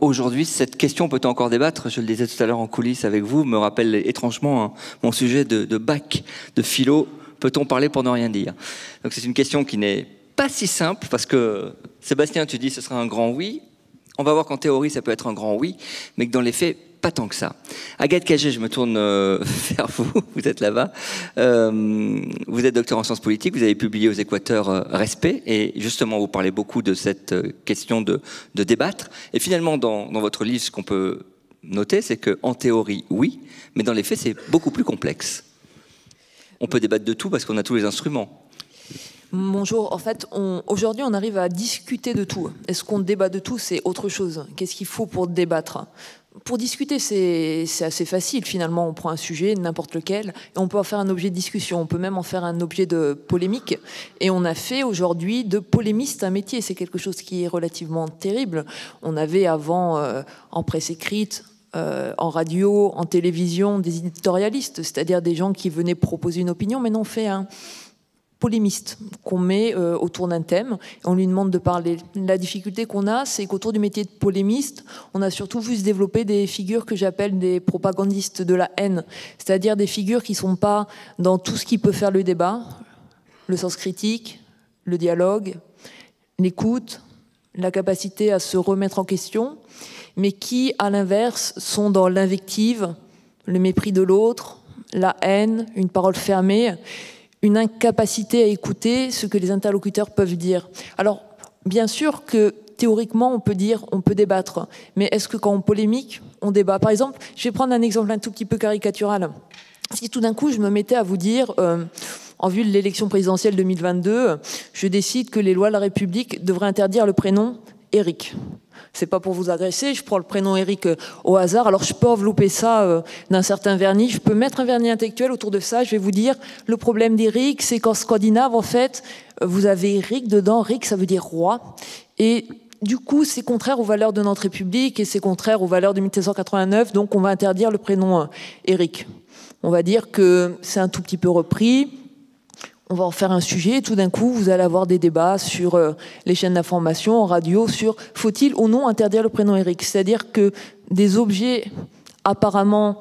Aujourd'hui, cette question peut-on encore débattre, je le disais tout à l'heure en coulisses avec vous, me rappelle étrangement mon sujet de bac, de philo, peut-on parler pour ne rien dire? Donc c'est une question qui n'est pas si simple, parce que Sébastien, tu dis ce sera un grand oui, on va voir qu'en théorie ça peut être un grand oui, mais que dans les faits, pas tant que ça. Agathe Cagé, je me tourne vers vous, vous êtes là-bas. Vous êtes docteur en sciences politiques, vous avez publié aux Équateurs Respect, et justement vous parlez beaucoup de cette question de débattre. Et finalement, dans votre livre, ce qu'on peut noter, c'est qu'en théorie, oui, mais dans les faits, c'est beaucoup plus complexe. On peut débattre de tout parce qu'on a tous les instruments. Bonjour, en fait, aujourd'hui on arrive à discuter de tout. Est-ce qu'on débat de tout? C'est autre chose. Qu'est-ce qu'il faut pour débattre? Pour discuter, c'est assez facile. Finalement, on prend un sujet, n'importe lequel, et on peut en faire un objet de discussion. On peut même en faire un objet de polémique. Et on a fait aujourd'hui de polémiste un métier. C'est quelque chose qui est relativement terrible. On avait avant, en presse écrite, en radio, en télévision, des éditorialistes, c'est-à-dire des gens qui venaient proposer une opinion, mais non, fait un polémiste qu'on met autour d'un thème, et on lui demande de parler. La difficulté qu'on a, c'est qu'autour du métier de polémiste, on a surtout vu se développer des figures que j'appelle des propagandistes de la haine, c'est-à-dire des figures qui ne sont pas dans tout ce qui peut faire le débat, le sens critique, le dialogue, l'écoute, la capacité à se remettre en question, mais qui, à l'inverse, sont dans l'invective, le mépris de l'autre, la haine, une parole fermée, une incapacité à écouter ce que les interlocuteurs peuvent dire. Alors, bien sûr que théoriquement, on peut dire, on peut débattre, mais est-ce que quand on polémique, on débat? Par exemple, je vais prendre un exemple un tout petit peu caricatural. Si tout d'un coup, je me mettais à vous dire, en vue de l'élection présidentielle 2022, je décide que les lois de la République devraient interdire le prénom Éric. C'est pas pour vous agresser, je prends le prénom Éric au hasard, alors je peux envelopper ça d'un certain vernis, je peux mettre un vernis intellectuel autour de ça, je vais vous dire, le problème d'Éric, c'est qu'en scandinave, en fait, vous avez Éric dedans, Rik, ça veut dire roi, et du coup, c'est contraire aux valeurs de notre République, et c'est contraire aux valeurs de 1789, donc on va interdire le prénom Éric. On va dire que c'est un tout petit peu repris, on va en faire un sujet, et tout d'un coup, vous allez avoir des débats sur les chaînes d'information, en radio, sur faut-il ou non interdire le prénom Éric. C'est-à-dire que des objets apparemment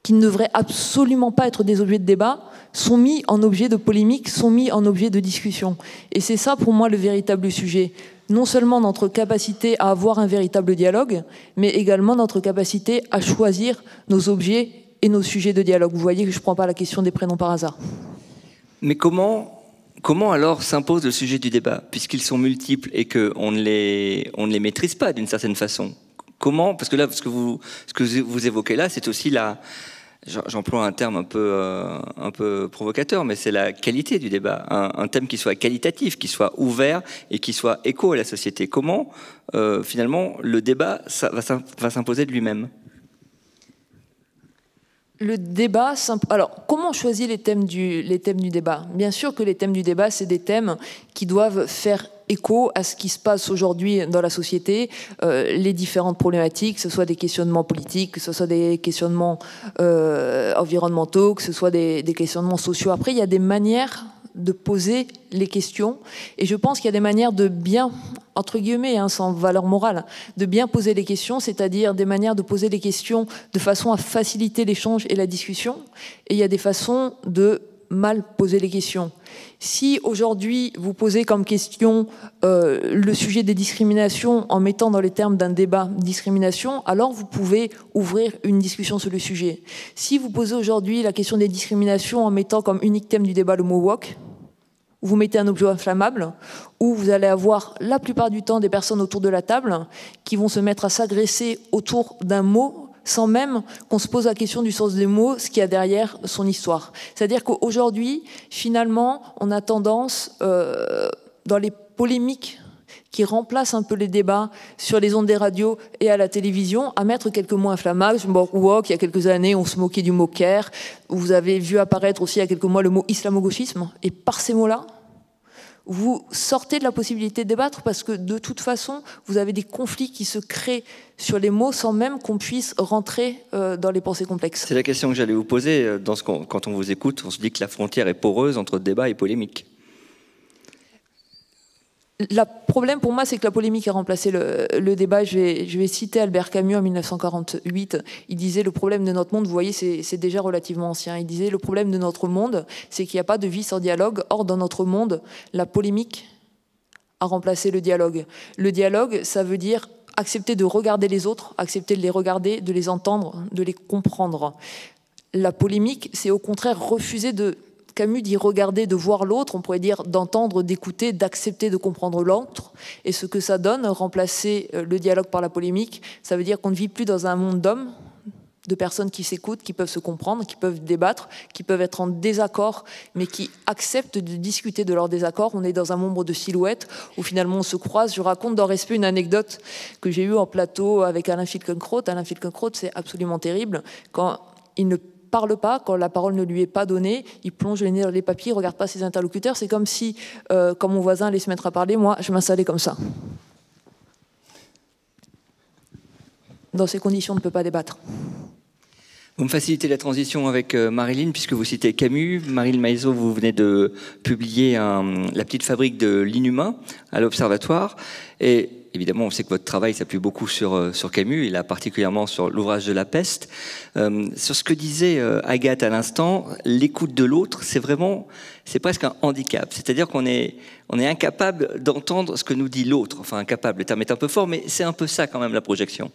qui ne devraient absolument pas être des objets de débat sont mis en objet de polémique, sont mis en objet de discussion. Et c'est ça pour moi le véritable sujet. Non seulement notre capacité à avoir un véritable dialogue, mais également notre capacité à choisir nos objets et nos sujets de dialogue. Vous voyez que je ne prends pas la question des prénoms par hasard. Mais comment alors s'impose le sujet du débat, puisqu'ils sont multiples et qu'on ne les maîtrise pas d'une certaine façon? Comment? Parce que là, ce que vous évoquez là, c'est aussi j'emploie un terme un peu provocateur, mais c'est la qualité du débat. Un thème qui soit qualitatif, qui soit ouvert et qui soit écho à la société. Comment, finalement, le débat va s'imposer de lui-même? Le débat, alors comment on choisit les thèmes du débat? Bien sûr que les thèmes du débat, c'est des thèmes qui doivent faire écho à ce qui se passe aujourd'hui dans la société, les différentes problématiques, que ce soit des questionnements politiques, que ce soit des questionnements environnementaux, que ce soit des questionnements sociaux. Après, il y a des manières de poser les questions, et je pense qu'il y a des manières de bien, entre guillemets, sans valeur morale, de bien poser les questions, c'est-à-dire des manières de poser les questions de façon à faciliter l'échange et la discussion, et il y a des façons de mal poser les questions. Si aujourd'hui vous posez comme question le sujet des discriminations en mettant dans les termes d'un débat discrimination, alors vous pouvez ouvrir une discussion sur le sujet. Si vous posez aujourd'hui la question des discriminations en mettant comme unique thème du débat le mot woke, vous mettez un objet inflammable, où vous allez avoir la plupart du temps des personnes autour de la table qui vont se mettre à s'agresser autour d'un mot sans même qu'on se pose la question du sens des mots, ce qu'il y a derrière son histoire. C'est-à-dire qu'aujourd'hui, finalement, on a tendance, dans les polémiques, qui remplace un peu les débats sur les ondes des radios et à la télévision, à mettre quelques mots inflammables. Woke, il y a quelques années, on se moquait du mot care. Vous avez vu apparaître aussi il y a quelques mois le mot islamo-gauchisme. Et par ces mots-là, vous sortez de la possibilité de débattre parce que de toute façon, vous avez des conflits qui se créent sur les mots sans même qu'on puisse rentrer dans les pensées complexes. C'est la question que j'allais vous poser. Quand on vous écoute, on se dit que la frontière est poreuse entre débat et polémique. Le problème pour moi, c'est que la polémique a remplacé le débat. Je vais citer Albert Camus en 1948. Il disait le problème de notre monde, vous voyez, c'est déjà relativement ancien. Il disait le problème de notre monde, c'est qu'il n'y a pas de vie sans dialogue. Or, dans notre monde, la polémique a remplacé le dialogue. Le dialogue, ça veut dire accepter de regarder les autres, accepter de les regarder, de les entendre, de les comprendre. La polémique, c'est au contraire refuser de... Camus dit regarder, de voir l'autre, on pourrait dire d'entendre, d'écouter, d'accepter de comprendre l'autre. Et ce que ça donne, remplacer le dialogue par la polémique, ça veut dire qu'on ne vit plus dans un monde d'hommes, de personnes qui s'écoutent, qui peuvent se comprendre, qui peuvent débattre, qui peuvent être en désaccord, mais qui acceptent de discuter de leurs désaccords. On est dans un monde de silhouettes où finalement on se croise. Je raconte dans Respect une anecdote que j'ai eue en plateau avec Alain Finkielkraut. Alain Finkielkraut, c'est absolument terrible. Quand il ne parle pas, quand la parole ne lui est pas donnée, il plonge le nez dans les papiers, il ne regarde pas ses interlocuteurs. C'est comme si, quand mon voisin allait se mettre à parler, moi, je m'installais comme ça. Dans ces conditions, on ne peut pas débattre. Vous me facilitez la transition avec Marilyn, puisque vous citez Camus. Marilyn Maisot, vous venez de publier La petite fabrique de l'inhumain à l'Observatoire. Et évidemment, on sait que votre travail s'appuie beaucoup sur Camus, et là particulièrement sur l'ouvrage de La Peste. Sur ce que disait Agathe à l'instant, l'écoute de l'autre, c'est presque un handicap. C'est-à-dire qu'on est incapable d'entendre ce que nous dit l'autre. Enfin, incapable, le terme est un peu fort, mais c'est un peu ça quand même la projection.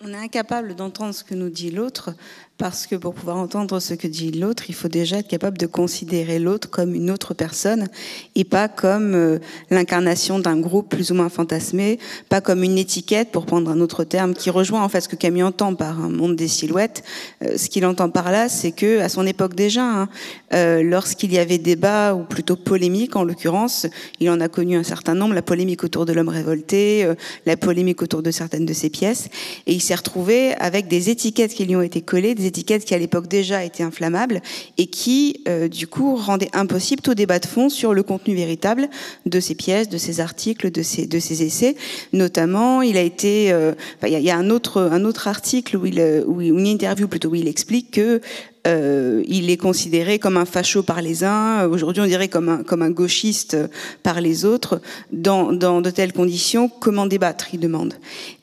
On est incapable d'entendre ce que nous dit l'autre parce que pour pouvoir entendre ce que dit l'autre, il faut déjà être capable de considérer l'autre comme une autre personne et pas comme l'incarnation d'un groupe plus ou moins fantasmé, pas comme une étiquette, pour prendre un autre terme, qui rejoint en fait ce que Camus entend par un monde des silhouettes. Ce qu'il entend par là, c'est que à son époque déjà, lorsqu'il y avait débat, ou plutôt polémique en l'occurrence, il en a connu un certain nombre, la polémique autour de l'homme révolté, la polémique autour de certaines de ses pièces, et il s'est retrouvé avec des étiquettes qui lui ont été collées, des étiquettes qui à l'époque déjà étaient inflammables et qui du coup rendaient impossible tout débat de fond sur le contenu véritable de ses pièces, de ses articles, de ses essais. Notamment, il a été, il y a un autre article une interview plutôt où il explique que il est considéré comme un facho par les uns, aujourd'hui on dirait comme un gauchiste par les autres. Dans de telles conditions, comment débattre, il demande.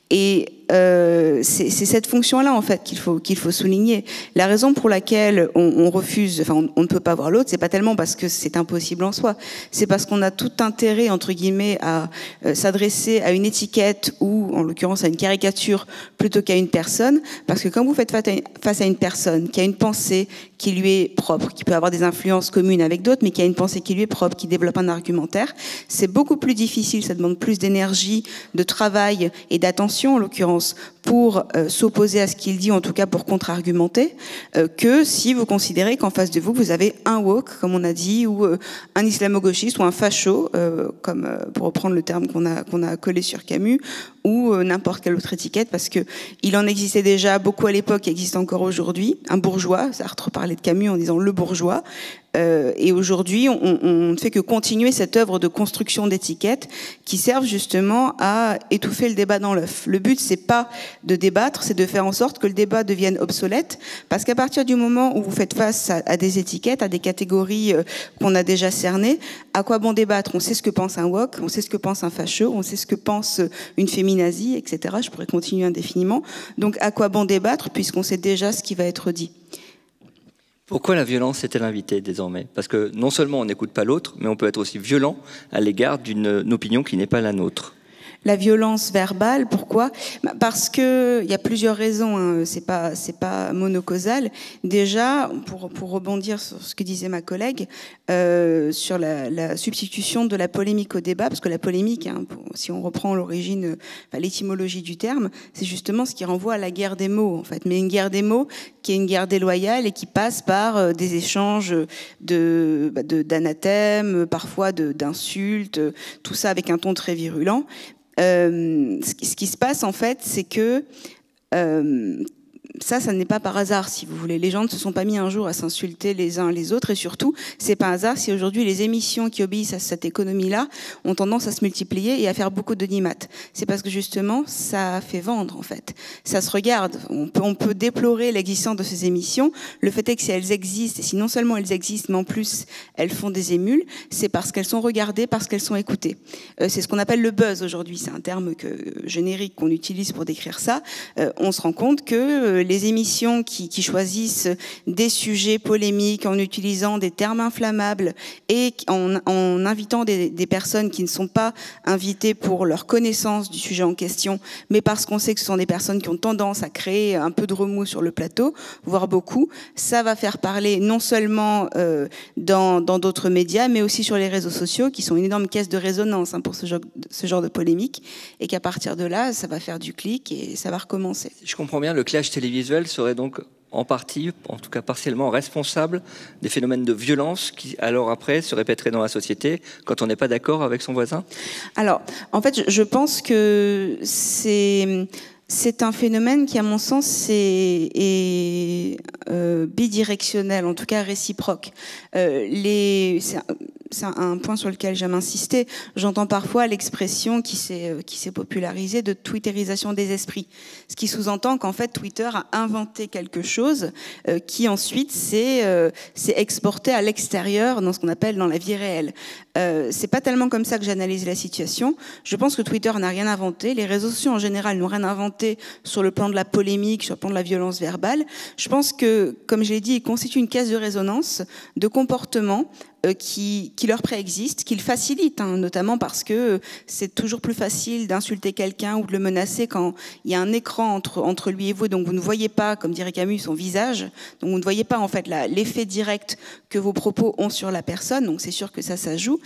Et c'est cette fonction-là en fait qu'il faut souligner. La raison pour laquelle on refuse, enfin on ne peut pas voir l'autre, c'est pas tellement parce que c'est impossible en soi, c'est parce qu'on a tout intérêt entre guillemets à s'adresser à une étiquette ou en l'occurrence à une caricature plutôt qu'à une personne, parce que quand vous faites face à une personne qui a une pensée qui lui est propre, qui peut avoir des influences communes avec d'autres, mais qui a une pensée qui lui est propre, qui développe un argumentaire, c'est beaucoup plus difficile, ça demande plus d'énergie, de travail et d'attention en l'occurrence pour s'opposer à ce qu'il dit, en tout cas pour contre-argumenter, que si vous considérez qu'en face de vous, vous avez un woke, comme on a dit, ou un islamo-gauchiste, ou un facho, comme pour reprendre le terme qu'on a collé sur Camus, ou n'importe quelle autre étiquette, parce que il en existait déjà beaucoup à l'époque, il existe encore aujourd'hui, un bourgeois, Sartre parlait de Camus en disant le bourgeois, et aujourd'hui, on ne fait que continuer cette œuvre de construction d'étiquettes qui servent justement à étouffer le débat dans l'œuf. Le but, c'est pas de débattre, c'est de faire en sorte que le débat devienne obsolète, parce qu'à partir du moment où vous faites face à des étiquettes, à des catégories qu'on a déjà cernées, à quoi bon débattre? On sait ce que pense un woke, on sait ce que pense un facho, on sait ce que pense une féminazie, etc. Je pourrais continuer indéfiniment. Donc, à quoi bon débattre, puisqu'on sait déjà ce qui va être dit? Pourquoi la violence est-elle invitée désormais? Parce que non seulement on n'écoute pas l'autre, mais on peut être aussi violent à l'égard d'une opinion qui n'est pas la nôtre. la violence verbale. Pourquoi? Parce que il y a plusieurs raisons, hein. C'est pas monocausal. Déjà, pour rebondir sur ce que disait ma collègue, sur la substitution de la polémique au débat, parce que la polémique, hein, si on reprend l'origine, l'étymologie du terme, c'est justement ce qui renvoie à la guerre des mots, en fait. Mais une guerre des mots qui est une guerre déloyale et qui passe par des échanges d'anathèmes, parfois d'insultes, tout ça avec un ton très virulent. Ce qui se passe, en fait, c'est que ça n'est pas par hasard, si vous voulez. Les gens ne se sont pas mis un jour à s'insulter les uns les autres, et surtout, c'est pas hasard si aujourd'hui les émissions qui obéissent à cette économie-là ont tendance à se multiplier et à faire beaucoup d'audimat. C'est parce que justement, ça fait vendre, en fait. Ça se regarde. On peut déplorer l'existence de ces émissions. Le fait est que si elles existent, et si non seulement elles existent, mais en plus elles font des émules, c'est parce qu'elles sont regardées, parce qu'elles sont écoutées. C'est ce qu'on appelle le buzz aujourd'hui. C'est un terme générique qu'on utilise pour décrire ça. On se rend compte que les émissions qui choisissent des sujets polémiques en utilisant des termes inflammables et en invitant des personnes qui ne sont pas invitées pour leur connaissance du sujet en question, mais parce qu'on sait que ce sont des personnes qui ont tendance à créer un peu de remous sur le plateau, voire beaucoup, ça va faire parler non seulement dans d'autres médias, mais aussi sur les réseaux sociaux, qui sont une énorme caisse de résonance, hein, pour ce genre de polémique, et qu'à partir de là, ça va faire du clic et ça va recommencer. Je comprends bien, le clash télévisuel serait donc en partie, en tout cas partiellement, responsable des phénomènes de violence qui, alors après, se répéteraient dans la société quand on n'est pas d'accord avec son voisin? Alors, en fait, je pense que c'est un phénomène qui, à mon sens, est bidirectionnel, en tout cas réciproque. C'est un point sur lequel j'aime insister. J'entends parfois l'expression qui s'est popularisée de twitterisation des esprits. Ce qui sous-entend qu'en fait, Twitter a inventé quelque chose qui ensuite s'est exporté à l'extérieur dans ce qu'on appelle dans la vie réelle. C'est pas tellement comme ça que j'analyse la situation. Je pense que Twitter n'a rien inventé. Les réseaux sociaux en général n'ont rien inventé sur le plan de la polémique, sur le plan de la violence verbale. Je pense que, comme je l'ai dit, ils constituent une caisse de résonance de comportements qui leur préexistent, qui le facilitent, hein, notamment parce que c'est toujours plus facile d'insulter quelqu'un ou de le menacer quand il y a un écran entre lui et vous, donc vous ne voyez pas, comme dirait Camus, son visage, donc vous ne voyez pas en fait l'effet direct que vos propos ont sur la personne, donc c'est sûr que ça joue.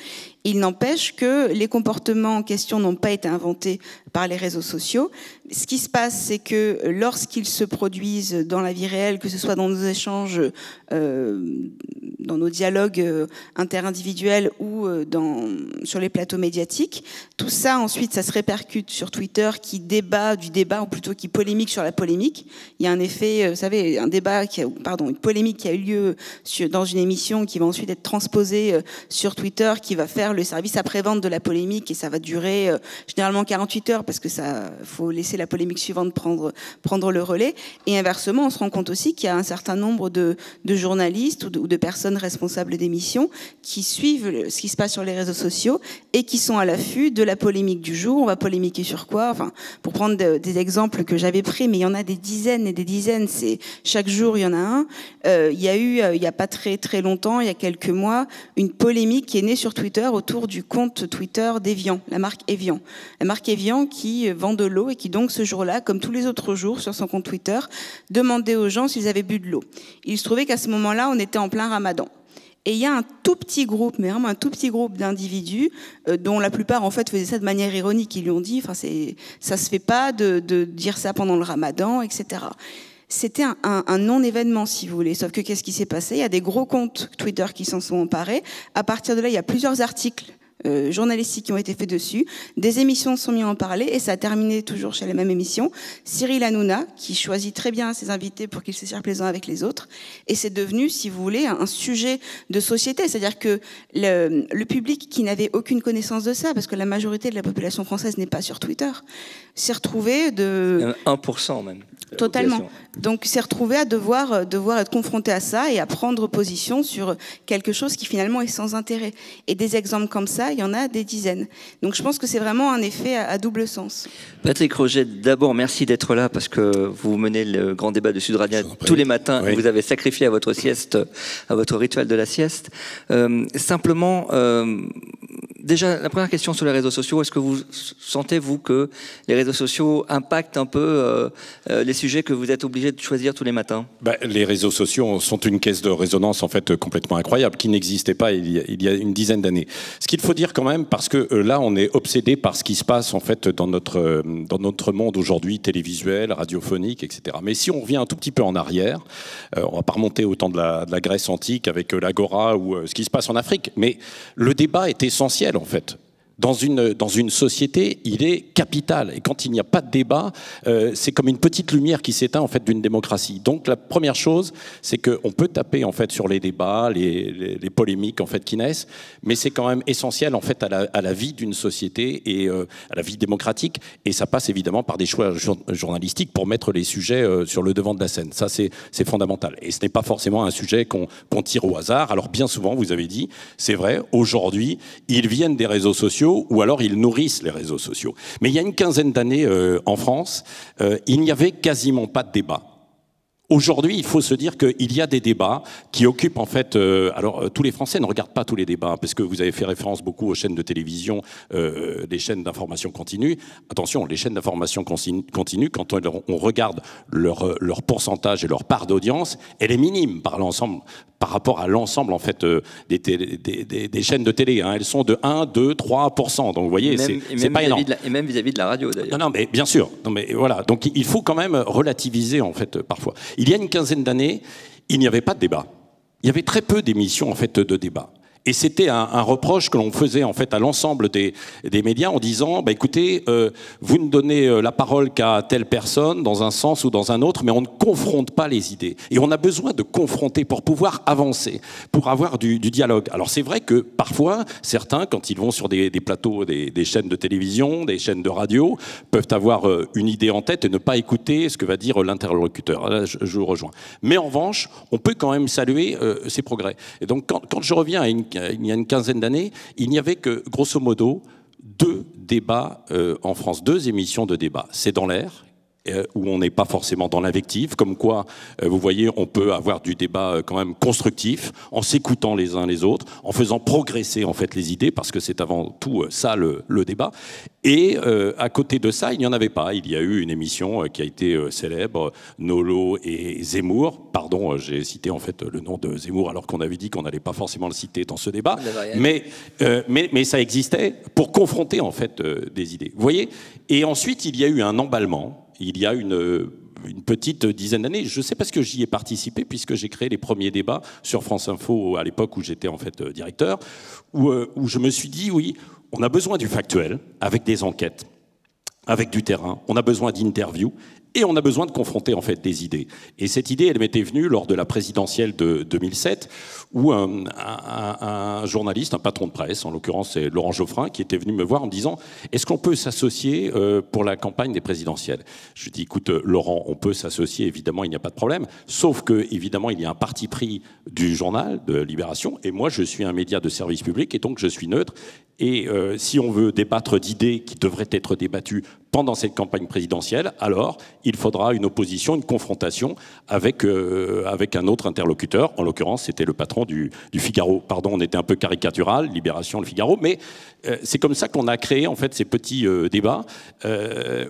Il n'empêche que les comportements en question n'ont pas été inventés par les réseaux sociaux. Ce qui se passe, c'est que lorsqu'ils se produisent dans la vie réelle, que ce soit dans nos échanges, dans nos dialogues interindividuels ou sur les plateaux médiatiques, tout ça ensuite ça se répercute sur Twitter qui débat du débat, ou plutôt qui polémique sur la polémique. Il y a un effet, vous savez, une polémique qui a eu lieu dans une émission qui va ensuite être transposée sur Twitter, qui va faire le service après-vente de la polémique, et ça va durer généralement 48 heures parce que ça faut laisser la polémique suivante prendre le relais. Et inversement, on se rend compte aussi qu'il y a un certain nombre de journalistes ou de personnes responsables d'émissions qui suivent ce qui se passe sur les réseaux sociaux et qui sont à l'affût de la polémique du jour. On va polémiquer sur quoi? Enfin, pour prendre des exemples que j'avais pris, mais il y en a des dizaines et des dizaines. Chaque jour, il y en a un. Il y a eu, il y a pas très très longtemps, il y a quelques mois, une polémique qui est née sur Twitter autour du compte Twitter d'Evian, la marque Evian. La marque Evian qui vend de l'eau et qui donc ce jour-là, comme tous les autres jours sur son compte Twitter, demandait aux gens s'ils avaient bu de l'eau. Il se trouvait qu'à ce moment-là, on était en plein Ramadan. Et il y a un tout petit groupe, mais vraiment un tout petit groupe d'individus, dont la plupart en fait faisaient ça de manière ironique. Ils lui ont dit, enfin ça se fait pas de dire ça pendant le Ramadan, etc. C'était un non-événement, si vous voulez. Sauf que qu'est-ce qui s'est passé? Il y a des gros comptes Twitter qui s'en sont emparés. À partir de là, il y a plusieurs articles journalistiques qui ont été faits dessus. Des émissions se sont mis à en parler et ça a terminé toujours chez la même émission. Cyril Hanouna, qui choisit très bien ses invités pour qu'ils se servent les uns avec les autres. Et c'est devenu, si vous voulez, un sujet de société. C'est-à-dire que le public qui n'avait aucune connaissance de ça, parce que la majorité de la population française n'est pas sur Twitter, s'est retrouvé 1% même. Totalement. Donc, s'est retrouvé à devoir être confronté à ça et à prendre position sur quelque chose qui finalement est sans intérêt. Et des exemples comme ça, il y en a des dizaines. Donc, je pense que c'est vraiment un effet à double sens. Patrick Roget, d'abord, merci d'être là parce que vous menez le grand débat de Sud Radio tous les matins. Oui. Et vous avez sacrifié à votre sieste, à votre rituel de la sieste. Simplement, déjà, la première question sur les réseaux sociaux, est-ce que vous sentez, vous, que les réseaux sociaux impactent un peu les sujets que vous êtes obligés de choisir tous les matins? Les réseaux sociaux sont une caisse de résonance en fait complètement incroyable, qui n'existait pas il y a une dizaine d'années. Ce qu'il faut dire quand même, parce que là on est obsédé par ce qui se passe en fait dans notre monde aujourd'hui, télévisuel, radiophonique, etc. Mais si on revient un tout petit peu en arrière, on va pas remonter au temps de la Grèce antique avec l'agora ou ce qui se passe en Afrique, mais le débat est essentiel en fait. Dans une société, il est capital. Et quand il n'y a pas de débat, c'est comme une petite lumière qui s'éteint en fait d'une démocratie. Donc la première chose, c'est qu'on peut taper en fait sur les débats, les polémiques en fait qui naissent, mais c'est quand même essentiel en fait à la vie d'une société et à la vie démocratique. Et ça passe évidemment par des choix journalistiques pour mettre les sujets sur le devant de la scène. Ça, c'est fondamental. Et ce n'est pas forcément un sujet qu'on tire au hasard. Alors bien souvent, vous avez dit, c'est vrai, aujourd'hui, ils viennent des réseaux sociaux, ou alors ils nourrissent les réseaux sociaux. Mais il y a une quinzaine d'années en France, il n'y avait quasiment pas de débat. Aujourd'hui, il faut se dire qu'il y a des débats qui occupent en fait... tous les Français ne regardent pas tous les débats, parce que vous avez fait référence beaucoup aux chaînes de télévision, les chaînes d'information continue. Attention, les chaînes d'information continue, quand on regarde leur pourcentage et leur part d'audience, elle est minime par rapport à l'ensemble en fait des chaînes de télé. Elles sont de 1, 2, 3%. Donc vous voyez, c'est pas énorme. Et même vis-à-vis de la radio d'ailleurs. Non, mais bien sûr. Non, mais voilà. Donc il faut quand même relativiser en fait parfois. Il y a une quinzaine d'années, il n'y avait pas de débat. Il y avait très peu d'émissions en fait de débat. Et c'était un reproche que l'on faisait en fait à l'ensemble des médias en disant écoutez, vous ne donnez la parole qu'à telle personne dans un sens ou dans un autre, mais on ne confronte pas les idées. Et on a besoin de confronter pour pouvoir avancer, pour avoir du dialogue. Alors c'est vrai que parfois, certains, quand ils vont sur des plateaux, des chaînes de télévision, des chaînes de radio, peuvent avoir une idée en tête et ne pas écouter ce que va dire l'interlocuteur. Là, je vous rejoins. Mais en revanche, on peut quand même saluer ces progrès. Et donc quand je reviens à il y a une quinzaine d'années, il n'y avait que, grosso modo, 2 débats en France, 2 émissions de débat. C'est dans l'air, où on n'est pas forcément dans l'invective, comme quoi, vous voyez, on peut avoir du débat quand même constructif, en s'écoutant les uns les autres, en faisant progresser en fait les idées, parce que c'est avant tout ça le débat. Et à côté de ça, il n'y en avait pas. Il y a eu une émission qui a été célèbre, Nolo et Zemmour. Pardon, j'ai cité en fait le nom de Zemmour alors qu'on avait dit qu'on n'allait pas forcément le citer dans ce débat. Mais ça existait pour confronter en fait des idées. Vous voyez ? Et ensuite, il y a eu un emballement. Il y a une petite dizaine d'années. Je sais parce que j'y ai participé, puisque j'ai créé les premiers débats sur France Info à l'époque où j'étais en fait directeur, où je me suis dit, oui, on a besoin du factuel, avec des enquêtes, avec du terrain, on a besoin d'interviews, et on a besoin de confronter en fait des idées. Et cette idée, elle m'était venue lors de la présidentielle de 2007, où un journaliste, un patron de presse, en l'occurrence c'est Laurent Geoffrin, qui était venu me voir en me disant « Est-ce qu'on peut s'associer pour la campagne des présidentielles ?» Je lui dis « Écoute Laurent, on peut s'associer, évidemment, il n'y a pas de problème, sauf que évidemment il y a un parti pris du journal, de Libération, et moi je suis un média de service public, et donc je suis neutre. Et si on veut débattre d'idées qui devraient être débattues pendant cette campagne présidentielle, alors il faudra une opposition, une confrontation avec un autre interlocuteur. En l'occurrence, c'était le patron du Figaro. Pardon, on était un peu caricatural, Libération, le Figaro, mais c'est comme ça qu'on a créé en fait ces petits débats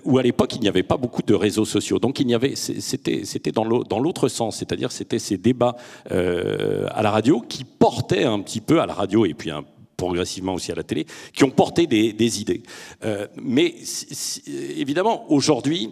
où à l'époque il n'y avait pas beaucoup de réseaux sociaux. Donc c'était dans l'autre sens, c'est-à-dire c'était ces débats à la radio qui portaient un petit peu à la radio et puis progressivement aussi à la télé, qui ont porté des idées. Mais évidemment, aujourd'hui,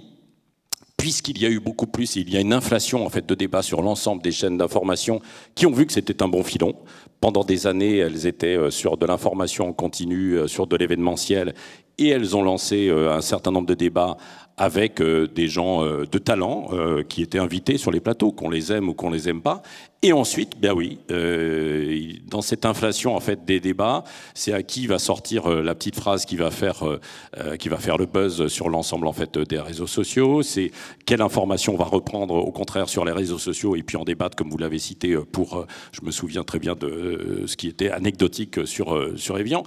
puisqu'il y a eu beaucoup plus, il y a une inflation en fait de débats sur l'ensemble des chaînes d'information qui ont vu que c'était un bon filon. Pendant des années, elles étaient sur de l'information en continu, sur de l'événementiel, et elles ont lancé un certain nombre de débats avec des gens de talent qui étaient invités sur les plateaux, qu'on les aime ou qu'on les aime pas. Et ensuite, ben oui, dans cette inflation en fait des débats, c'est à qui va sortir la petite phrase qui va faire le buzz sur l'ensemble en fait des réseaux sociaux. C'est quelle information on va reprendre au contraire sur les réseaux sociaux et puis en débattre comme vous l'avez cité je me souviens très bien de ce qui était anecdotique sur Evian.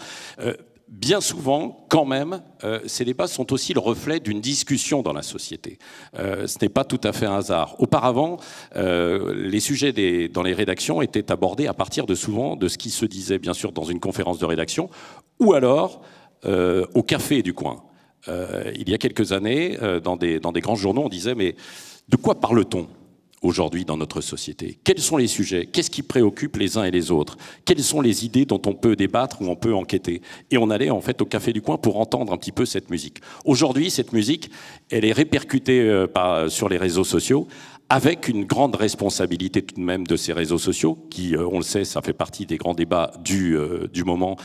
bien souvent, quand même, ces débats sont aussi le reflet d'une discussion dans la société. Ce n'est pas tout à fait un hasard. Auparavant, les sujets dans les rédactions étaient abordés à partir souvent de ce qui se disait, bien sûr, dans une conférence de rédaction, ou alors au café du coin. Il y a quelques années, dans des grands journaux, on disait « mais de quoi parle-t-on » aujourd'hui dans notre société? Quels sont les sujets? Qu'est-ce qui préoccupe les uns et les autres? Quelles sont les idées dont on peut débattre ou on peut enquêter? Et on allait en fait au Café du Coin pour entendre un petit peu cette musique. Aujourd'hui, cette musique, elle est répercutée sur les réseaux sociaux, avec une grande responsabilité tout de même de ces réseaux sociaux, qui, on le sait, ça fait partie des grands débats du moment,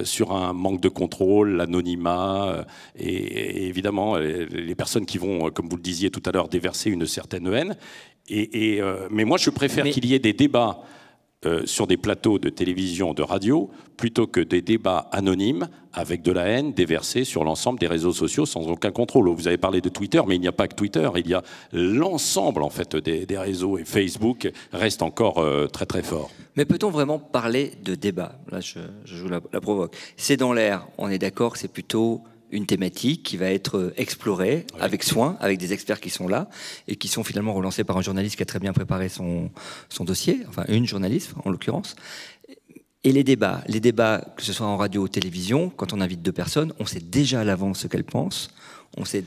sur un manque de contrôle, l'anonymat, et évidemment les personnes qui vont, comme vous le disiez tout à l'heure, déverser une certaine haine. Mais moi, je préfère qu'il y ait des débats sur des plateaux de télévision, de radio, plutôt que des débats anonymes avec de la haine déversée sur l'ensemble des réseaux sociaux sans aucun contrôle. Vous avez parlé de Twitter, mais il n'y a pas que Twitter, il y a l'ensemble en fait des réseaux, et Facebook reste encore très très fort. Mais peut-on vraiment parler de débat? Là, je joue la provoque. C'est dans l'air, on est d'accord que c'est plutôt une thématique qui va être explorée avec soin, avec des experts qui sont là et qui sont finalement relancés par un journaliste qui a très bien préparé son dossier, enfin une journaliste en l'occurrence. Et les débats, que ce soit en radio ou télévision, quand on invite deux personnes, on sait déjà à l'avance ce qu'elles pensent,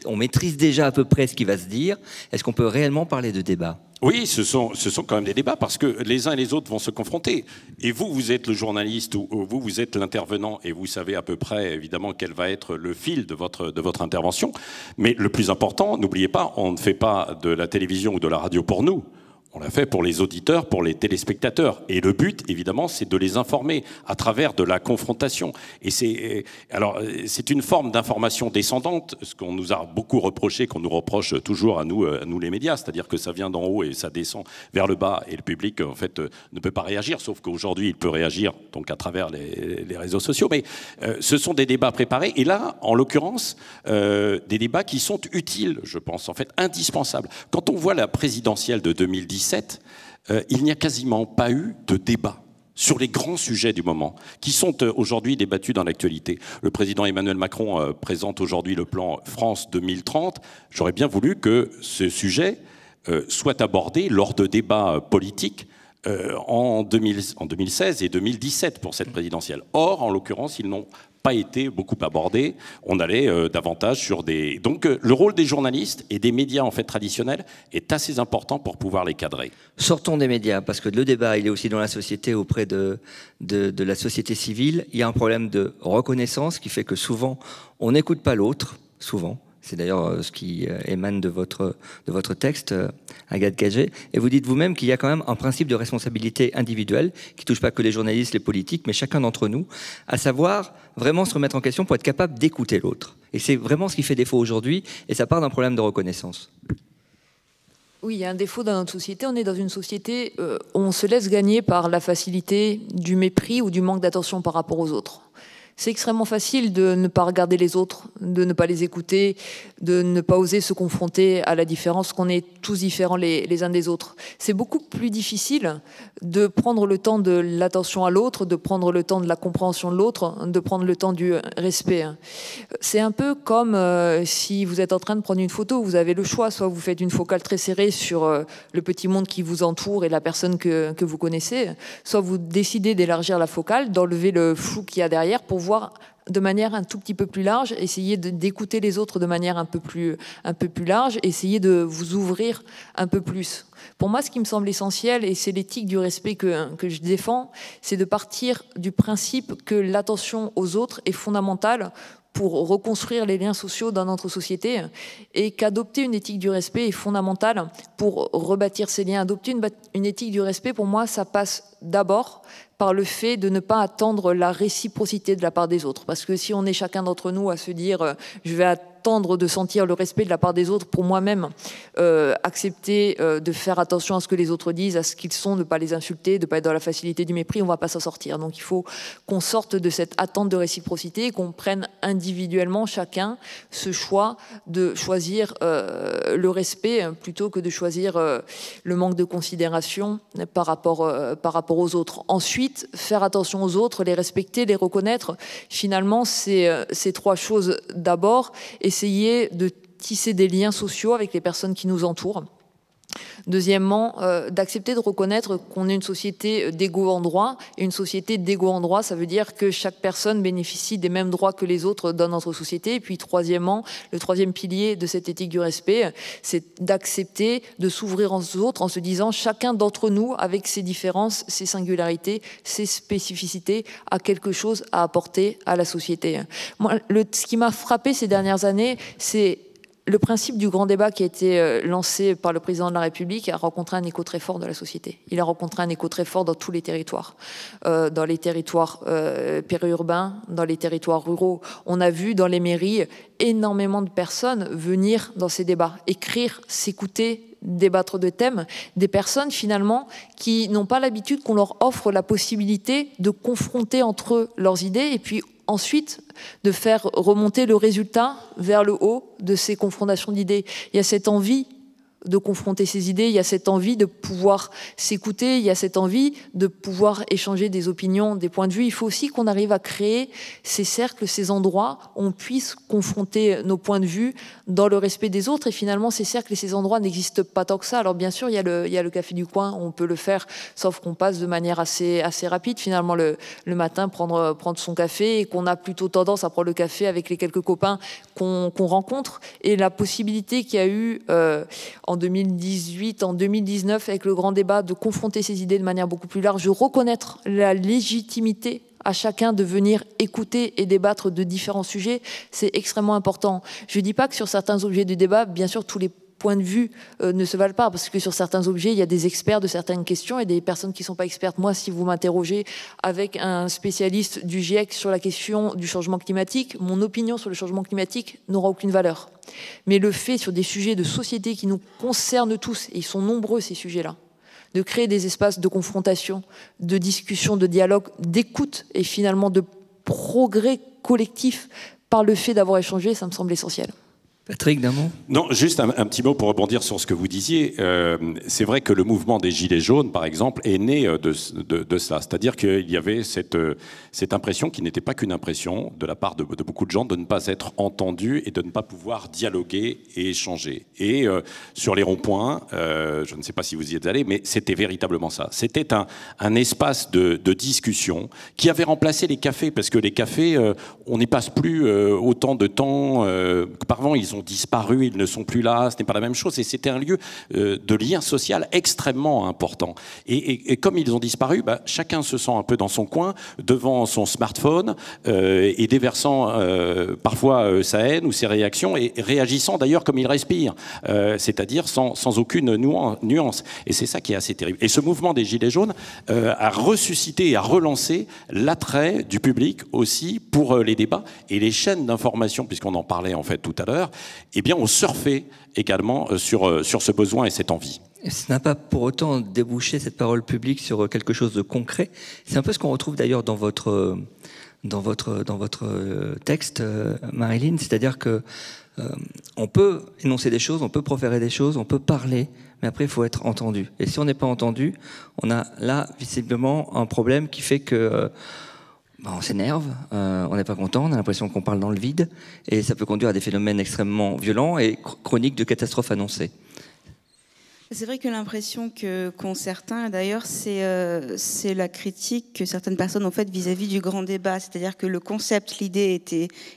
on maîtrise déjà à peu près ce qui va se dire. Est-ce qu'on peut réellement parler de débat? Oui, ce sont quand même des débats parce que les uns et les autres vont se confronter. Et vous êtes le journaliste ou vous êtes l'intervenant et vous savez à peu près évidemment quel va être le fil de votre intervention. Mais le plus important, n'oubliez pas, on ne fait pas de la télévision ou de la radio pour nous. On l'a fait pour les auditeurs, pour les téléspectateurs. Et le but, évidemment, c'est de les informer à travers de la confrontation. Et c'est une forme d'information descendante, ce qu'on nous a beaucoup reproché, qu'on nous reproche toujours à nous les médias, c'est-à-dire que ça vient d'en haut et ça descend vers le bas, et le public, en fait, ne peut pas réagir, sauf qu'aujourd'hui, il peut réagir donc à travers les réseaux sociaux. Mais ce sont des débats préparés, et là, en l'occurrence, des débats qui sont utiles, je pense, en fait, indispensables. Quand on voit la présidentielle de 2017, il n'y a quasiment pas eu de débat sur les grands sujets du moment, qui sont aujourd'hui débattus dans l'actualité. Le président Emmanuel Macron présente aujourd'hui le plan France 2030. J'aurais bien voulu que ce sujet soit abordé lors de débats politiques en 2016 et 2017 pour cette présidentielle. Or, en l'occurrence, ils n'ont pas été beaucoup abordés. On allait davantage sur des... Donc, le rôle des journalistes et des médias en fait traditionnels est assez important pour pouvoir les cadrer. Sortons des médias, parce que le débat, il est aussi dans la société, auprès de la société civile. Il y a un problème de reconnaissance qui fait que souvent, on n'écoute pas l'autre, souvent. C'est d'ailleurs ce qui émane de votre texte, Agathe Gagé. Et vous dites vous-même qu'il y a quand même un principe de responsabilité individuelle qui touche pas que les journalistes, les politiques, mais chacun d'entre nous, à savoir vraiment se remettre en question pour être capable d'écouter l'autre. Et c'est vraiment ce qui fait défaut aujourd'hui, et ça part d'un problème de reconnaissance. Oui, il y a un défaut dans notre société. On est dans une société où on se laisse gagner par la facilité du mépris ou du manque d'attention par rapport aux autres. C'est extrêmement facile de ne pas regarder les autres, de ne pas les écouter, de ne pas oser se confronter à la différence, qu'on est tous différents les uns des autres. C'est beaucoup plus difficile de prendre le temps de l'attention à l'autre, de prendre le temps de la compréhension de l'autre, de prendre le temps du respect. C'est un peu comme si vous êtes en train de prendre une photo, vous avez le choix, soit vous faites une focale très serrée sur le petit monde qui vous entoure et la personne que vous connaissez, soit vous décidez d'élargir la focale, d'enlever le flou qu'il y a derrière pour voir de manière un tout petit peu plus large, essayer d'écouter les autres de manière un peu plus large, essayer de vous ouvrir un peu plus. Pour moi, ce qui me semble essentiel, et c'est l'éthique du respect que je défends, c'est de partir du principe que l'attention aux autres est fondamentale pour reconstruire les liens sociaux dans notre société, et qu'adopter une éthique du respect est fondamental pour rebâtir ces liens. Adopter une éthique du respect, pour moi, ça passe d'abord par le fait de ne pas attendre la réciprocité de la part des autres. Parce que si on est chacun d'entre nous à se dire « je vais attendre d'attendre, de sentir le respect de la part des autres pour moi-même, accepter de faire attention à ce que les autres disent, à ce qu'ils sont, de ne pas les insulter, de ne pas être dans la facilité du mépris, on ne va pas s'en sortir. Donc il faut qu'on sorte de cette attente de réciprocité et qu'on prenne individuellement chacun ce choix de choisir le respect plutôt que de choisir le manque de considération par rapport aux autres. Ensuite, faire attention aux autres, les respecter, les reconnaître. Finalement, c'est ces trois choses. D'abord, essayer de tisser des liens sociaux avec les personnes qui nous entourent. Deuxièmement, d'accepter de reconnaître qu'on est une société d'égaux en droit. Et une société d'égaux en droit, ça veut dire que chaque personne bénéficie des mêmes droits que les autres dans notre société. Et puis troisièmement, le troisième pilier de cette éthique du respect, c'est d'accepter de s'ouvrir aux autres en se disant chacun d'entre nous, avec ses différences, ses singularités, ses spécificités, a quelque chose à apporter à la société. Moi, ce qui m'a frappé ces dernières années, c'est le principe du grand débat qui a été lancé par le président de la République a rencontré un écho très fort de la société. Il a rencontré un écho très fort dans tous les territoires, périurbains, dans les territoires ruraux. On a vu dans les mairies énormément de personnes venir dans ces débats, écrire, s'écouter, débattre de thèmes, des personnes finalement qui n'ont pas l'habitude qu'on leur offre la possibilité de confronter entre eux leurs idées et puis ensuite de faire remonter le résultat vers le haut de ces confrontations d'idées. Il y a cette envie de confronter ces idées, il y a cette envie de pouvoir s'écouter, il y a cette envie de pouvoir échanger des opinions, des points de vue. Il faut aussi qu'on arrive à créer ces cercles, ces endroits où on puisse confronter nos points de vue dans le respect des autres. Et finalement, ces cercles et ces endroits n'existent pas tant que ça. Alors bien sûr, il y a le café du coin, on peut le faire, sauf qu'on passe de manière assez rapide. Finalement, le matin, prendre son café et qu'on a plutôt tendance à prendre le café avec les quelques copains qu'on rencontre. Et la possibilité qu'il y a eu en 2018, en 2019, avec le grand débat, de confronter ces idées de manière beaucoup plus large, de reconnaître la légitimité à chacun de venir écouter et débattre de différents sujets, c'est extrêmement important. Je ne dis pas que sur certains objets de débat, bien sûr, tous les points de vue ne se valent pas, parce que sur certains objets, il y a des experts de certaines questions et des personnes qui ne sont pas expertes. Moi, si vous m'interrogez avec un spécialiste du GIEC sur la question du changement climatique, mon opinion sur le changement climatique n'aura aucune valeur. Mais le fait sur des sujets de société qui nous concernent tous, et ils sont nombreux ces sujets-là, de créer des espaces de confrontation, de discussion, de dialogue, d'écoute et finalement de progrès collectif par le fait d'avoir échangé, ça me semble essentiel. Patrick, d'un mot ? Non, juste un petit mot pour rebondir sur ce que vous disiez. C'est vrai que le mouvement des Gilets jaunes, par exemple, est né de cela. C'est-à-dire qu'il y avait cette impression qui n'était pas qu'une impression de la part de beaucoup de gens de ne pas être entendus et de ne pas pouvoir dialoguer et échanger. Et sur les ronds-points, je ne sais pas si vous y êtes allés, mais c'était véritablement ça. C'était un espace de discussion qui avait remplacé les cafés, parce que les cafés, on n'y passe plus autant de temps qu'auparavant. Ils ont disparu, ils ne sont plus là, ce n'est pas la même chose, et c'était un lieu de lien social extrêmement important. Et comme ils ont disparu, chacun se sent un peu dans son coin, devant son smartphone, et déversant parfois sa haine ou ses réactions, et réagissant d'ailleurs comme il respire, c'est-à-dire sans aucune nuance. Et c'est ça qui est assez terrible. Et ce mouvement des Gilets jaunes a ressuscité et a relancé l'attrait du public aussi pour les débats, et les chaînes d'information, puisqu'on en parlait en fait tout à l'heure, eh bien, on surfait également sur ce besoin et cette envie. Et ça n'a pas pour autant débouché cette parole publique sur quelque chose de concret. C'est un peu ce qu'on retrouve d'ailleurs dans votre texte, Marilyn, c'est-à-dire que on peut énoncer des choses, on peut proférer des choses, on peut parler, mais après il faut être entendu. Et si on n'est pas entendu, on a là visiblement un problème qui fait que on s'énerve, on n'est pas content, on a l'impression qu'on parle dans le vide, et ça peut conduire à des phénomènes extrêmement violents et chroniques de catastrophes annoncées. C'est vrai que l'impression qu'ont certains, d'ailleurs, c'est la critique que certaines personnes ont faite vis-à-vis du grand débat. C'est-à-dire que le concept, l'idée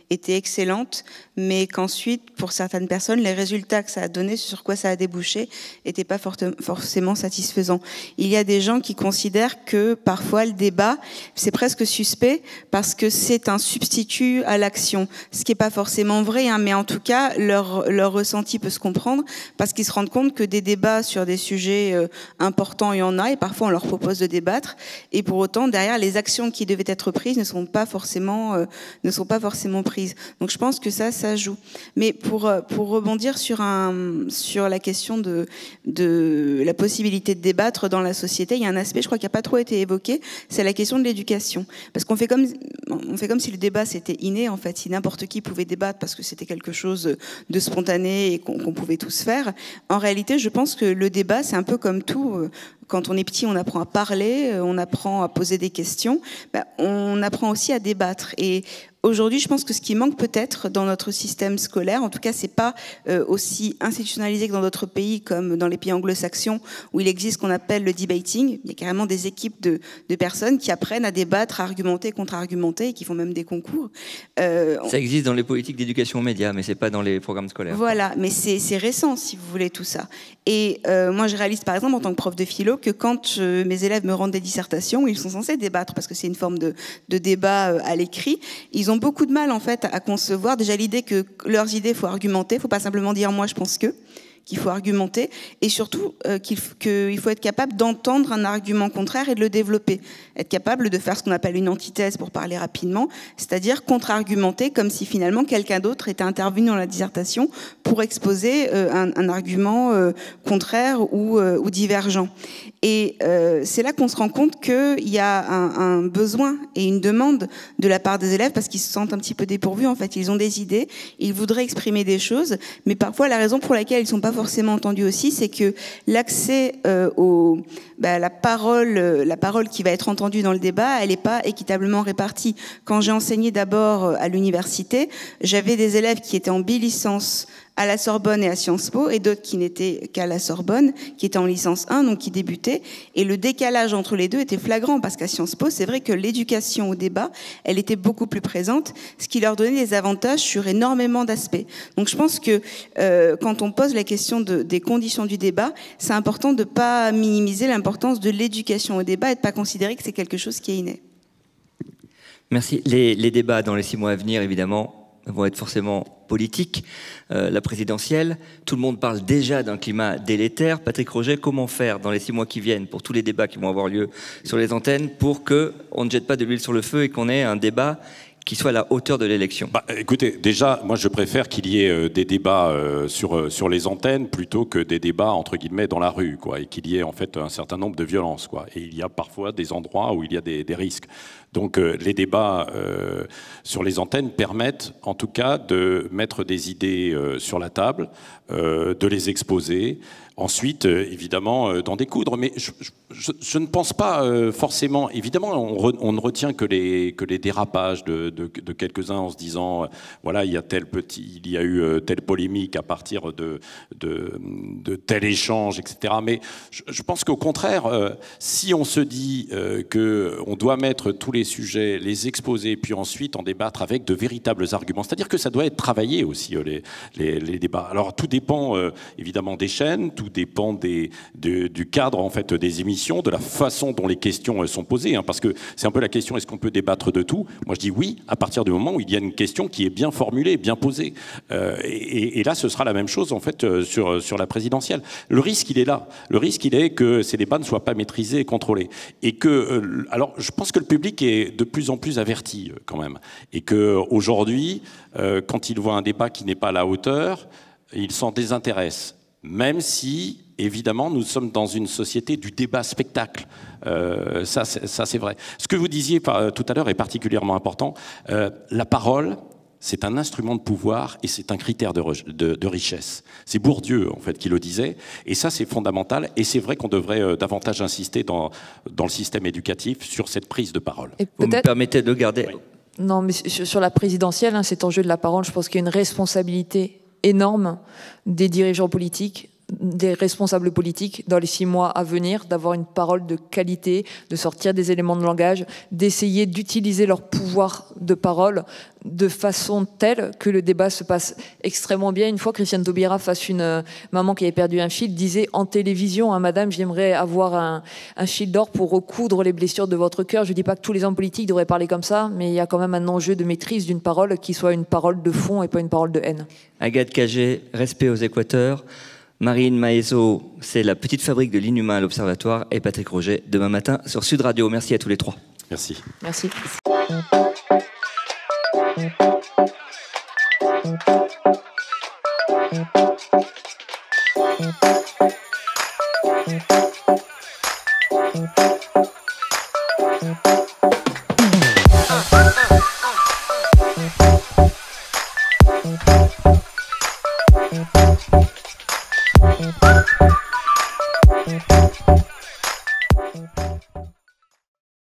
était excellente, mais qu'ensuite, pour certaines personnes, les résultats que ça a donné, sur quoi ça a débouché, n'étaient pas forcément satisfaisants. Il y a des gens qui considèrent que parfois le débat, c'est presque suspect parce que c'est un substitut à l'action. Ce qui n'est pas forcément vrai, hein, mais en tout cas, leur ressenti peut se comprendre parce qu'ils se rendent compte que des débats débats sur des sujets importants, il y en a, et parfois on leur propose de débattre, et pour autant, derrière, les actions qui devaient être prises ne sont pas forcément prises. Donc je pense que ça joue. Mais pour rebondir sur la question de la possibilité de débattre dans la société, il y a un aspect, je crois, qui n'a pas trop été évoqué, c'est la question de l'éducation. Parce qu'on fait comme si le débat c'était inné, en fait, si n'importe qui pouvait débattre parce que c'était quelque chose de spontané et qu'on pouvait tous faire. En réalité, je pense que le débat, c'est un peu comme tout. Quand on est petit, on apprend à parler, on apprend à poser des questions, on apprend aussi à débattre. Et aujourd'hui, je pense que ce qui manque peut-être dans notre système scolaire, en tout cas, c'est pas aussi institutionnalisé que dans d'autres pays, comme dans les pays anglo-saxons, où il existe ce qu'on appelle le debating. Il y a carrément des équipes de personnes qui apprennent à débattre, à argumenter, contre-argumenter, et qui font même des concours. Ça existe dans les politiques d'éducation aux médias, mais c'est pas dans les programmes scolaires. Voilà, mais c'est récent, si vous voulez, tout ça. Et moi, je réalise, par exemple, en tant que prof de philo, que quand mes élèves me rendent des dissertations, ils sont censés débattre, parce que c'est une forme de débat à l'écrit, ils ont beaucoup de mal, en fait, à concevoir déjà l'idée que leurs idées, il faut argumenter, il ne faut pas simplement dire « moi, je pense que », qu'il faut argumenter, et surtout qu'il faut être capable d'entendre un argument contraire et de le développer. Être capable de faire ce qu'on appelle une antithèse, pour parler rapidement, c'est-à-dire contre-argumenter comme si finalement quelqu'un d'autre était intervenu dans la dissertation pour exposer un argument contraire ou divergent. Et c'est là qu'on se rend compte qu'il y a un besoin et une demande de la part des élèves, parce qu'ils se sentent un petit peu dépourvus. En fait, ils ont des idées, ils voudraient exprimer des choses, mais parfois la raison pour laquelle ils ne sont pas forcément entendus aussi, c'est que l'accès la parole qui va être entendue dans le débat, elle n'est pas équitablement répartie. Quand j'ai enseigné d'abord à l'université, j'avais des élèves qui étaient en bi-licence à la Sorbonne et à Sciences Po, et d'autres qui n'étaient qu'à la Sorbonne, qui étaient en licence 1, donc qui débutaient. Et le décalage entre les deux était flagrant, parce qu'à Sciences Po, c'est vrai que l'éducation au débat, elle était beaucoup plus présente, ce qui leur donnait des avantages sur énormément d'aspects. Donc je pense que quand on pose la question des conditions du débat, c'est important de ne pas minimiser l'importance de l'éducation au débat et de ne pas considérer que c'est quelque chose qui est inné. Merci. Les débats dans les 6 mois à venir, évidemment, vont être forcément politiques. La présidentielle, tout le monde parle déjà d'un climat délétère. Patrick Roget, comment faire dans les 6 mois qui viennent, pour tous les débats qui vont avoir lieu sur les antennes, pour qu'on ne jette pas de l'huile sur le feu et qu'on ait un débat qui soit à la hauteur de l'élection? Écoutez, déjà, moi je préfère qu'il y ait des débats sur les antennes plutôt que des débats entre guillemets dans la rue, quoi, et qu'il y ait en fait un certain nombre de violences, quoi. Et il y a parfois des endroits où il y a des risques. Donc les débats sur les antennes permettent en tout cas de mettre des idées sur la table, de les exposer. Ensuite, évidemment, d'en découdre. Mais je ne pense pas forcément... Évidemment, on ne retient que les dérapages de quelques-uns en se disant voilà, il y a eu telle polémique à partir de tel échange, etc. Mais je pense qu'au contraire, si on se dit qu'on doit mettre tous les sujets, les exposer, puis ensuite en débattre avec de véritables arguments, c'est-à-dire que ça doit être travaillé aussi, les débats. Alors, tout dépend évidemment des chaînes, tout dépend du cadre en fait des émissions, de la façon dont les questions sont posées, hein, parce que c'est un peu la question, est-ce qu'on peut débattre de tout? Moi je dis oui, à partir du moment où il y a une question qui est bien formulée, bien posée. Et là ce sera la même chose en fait sur la présidentielle. Le risque il est là. Le risque il est que ces débats ne soient pas maîtrisés et contrôlés. Et que, alors je pense que le public est de plus en plus averti quand même. Et qu'aujourd'hui, quand il voit un débat qui n'est pas à la hauteur, il s'en désintéresse. Même si, évidemment, nous sommes dans une société du débat-spectacle. Ça, c'est vrai. Ce que vous disiez tout à l'heure est particulièrement important. La parole, c'est un instrument de pouvoir et c'est un critère de richesse. C'est Bourdieu, en fait, qui le disait. Et ça, c'est fondamental. Et c'est vrai qu'on devrait davantage insister dans le système éducatif sur cette prise de parole. Vous me permettez de garder... Oui. Non, mais sur la présidentielle, hein, cet enjeu de la parole, je pense qu'il y a une responsabilité énorme des dirigeants politiques, des responsables politiques dans les 6 mois à venir, d'avoir une parole de qualité, de sortir des éléments de langage, d'essayer d'utiliser leur pouvoir de parole de façon telle que le débat se passe extrêmement bien. Une fois, Christiane Taubira, face à une maman qui avait perdu un fil, disait en télévision, hein, madame, j'aimerais avoir un fil d'or pour recoudre les blessures de votre cœur. Je ne dis pas que tous les hommes politiques devraient parler comme ça, mais il y a quand même un enjeu de maîtrise d'une parole qui soit une parole de fond et pas une parole de haine. Agathe Cagé, respect aux Équateurs. Marine Maeso, c'est la petite fabrique de l'Inhumain à l'Observatoire, et Patrick Roget, demain matin sur Sud Radio. Merci à tous les trois. Merci. Merci. Thank you.